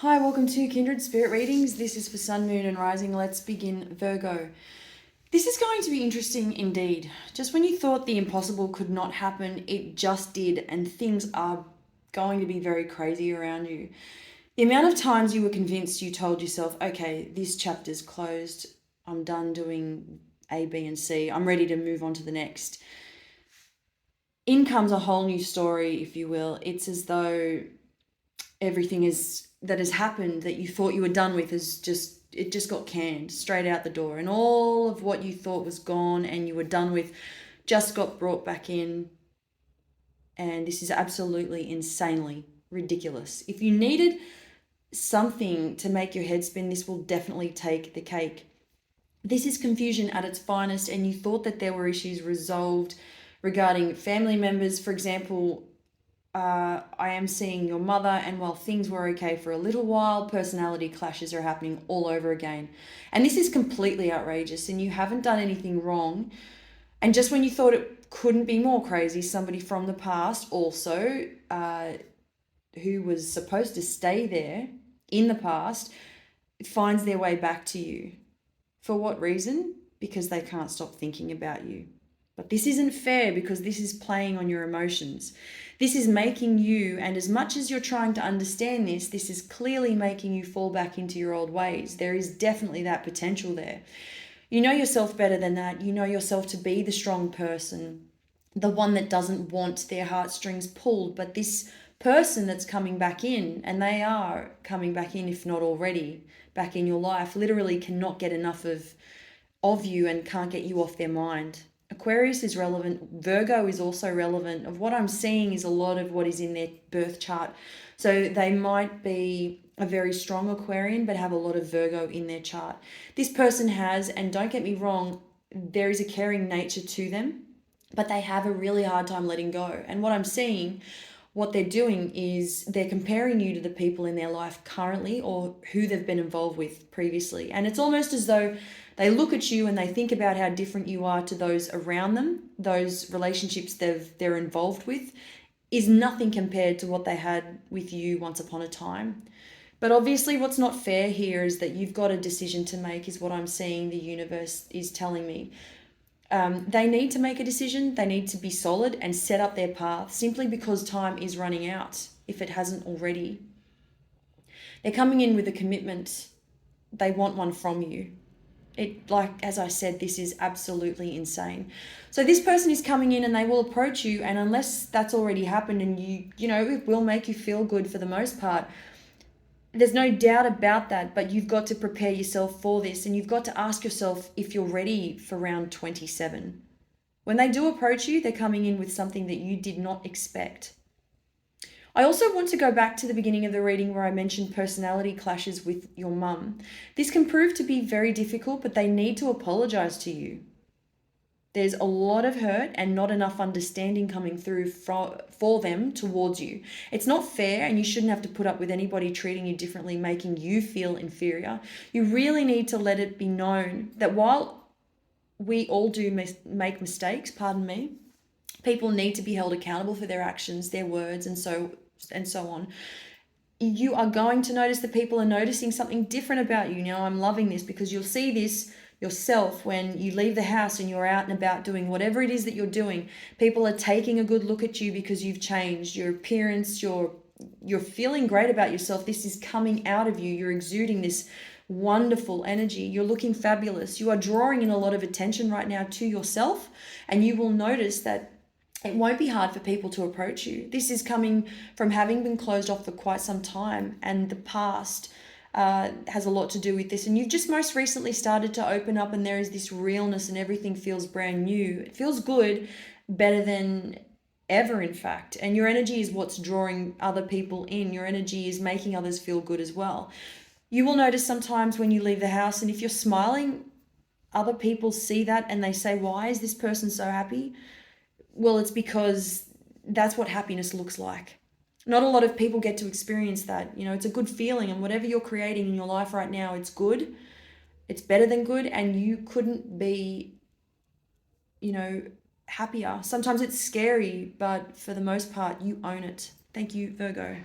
Hi, welcome to Kindred Spirit Readings. This is for Sun, Moon and Rising. Let's begin, Virgo. This is going to be interesting indeed. Just when you thought the impossible could not happen, it just did, and things are going to be very crazy around you. The amount of times you were convinced you told yourself, okay, this chapter's closed, I'm done doing A, B, and C, I'm ready to move on to the next. In comes a whole new story, if you will. It's as though everything that has happened that you thought you were done with it just got canned straight out the door, and all of what you thought was gone and you were done with just got brought back in. And this is absolutely insanely ridiculous. If you needed something to make your head spin, this will definitely take the cake. This is confusion at its finest, and you thought that there were issues resolved regarding family members. For example, I am seeing your mother, and while things were okay for a little while, personality clashes are happening all over again. And this is completely outrageous, and you haven't done anything wrong. And just when you thought it couldn't be more crazy, somebody from the past also, who was supposed to stay there in the past, finds their way back to you. For what reason? Because they can't stop thinking about you. But this isn't fair, because this is playing on your emotions. This is making you, and as much as you're trying to understand this, this is clearly making you fall back into your old ways. There is definitely that potential there. You know yourself better than that. You know yourself to be the strong person, the one that doesn't want their heartstrings pulled. But this person that's coming back in, and they are coming back in, if not already back in your life, literally cannot get enough of you and can't get you off their mind. Aquarius is relevant. Virgo is also relevant. Of what I'm seeing is a lot of what is in their birth chart. So they might be a very strong Aquarian, but have a lot of Virgo in their chart. This person has, and don't get me wrong, there is a caring nature to them, but they have a really hard time letting go. And what I'm seeing, what they're doing is they're comparing you to the people in their life currently, or who they've been involved with previously. And it's almost as though they look at you and they think about how different you are to those around them. Those relationships they're involved with is nothing compared to what they had with you once upon a time. But obviously what's not fair here is that you've got a decision to make, is what I'm seeing the universe is telling me. They need to make a decision. They need to be solid and set up their path, simply because time is running out, if it hasn't already. They're coming in with a commitment. They want one from you. As I said, this is absolutely insane. So this person is coming in and they will approach you, and unless that's already happened, and it will make you feel good for the most part. There's no doubt about that, but you've got to prepare yourself for this, and you've got to ask yourself if you're ready for round 27. When they do approach you, they're coming in with something that you did not expect. I also want to go back to the beginning of the reading where I mentioned personality clashes with your mum. This can prove to be very difficult, but they need to apologize to you. There's a lot of hurt and not enough understanding coming through for them towards you. It's not fair, and you shouldn't have to put up with anybody treating you differently, making you feel inferior. You really need to let it be known that while we all do make mistakes, pardon me, people need to be held accountable for their actions, their words, and so on. You are going to notice that people are noticing something different about you. Now, I'm loving this, because you'll see this yourself when you leave the house and you're out and about doing whatever it is that you're doing. People are taking a good look at you because you've changed your appearance. You're feeling great about yourself. This is coming out of you. You're exuding this wonderful energy. You're looking fabulous. You are drawing in a lot of attention right now to yourself, and you will notice that it won't be hard for people to approach you. This is coming from having been closed off for quite some time, and the past has a lot to do with this. And you've just most recently started to open up, and there is this realness, and everything feels brand new. It feels good, better than ever, in fact. And your energy is what's drawing other people in. Your energy is making others feel good as well. You will notice sometimes when you leave the house, and if you're smiling, other people see that and they say, why is this person so happy? Well, it's because that's what happiness looks like. Not a lot of people get to experience that. It's a good feeling, and whatever you're creating in your life right now, it's good. It's better than good, and you couldn't be, happier. Sometimes it's scary, but for the most part, you own it. Thank you, Virgo.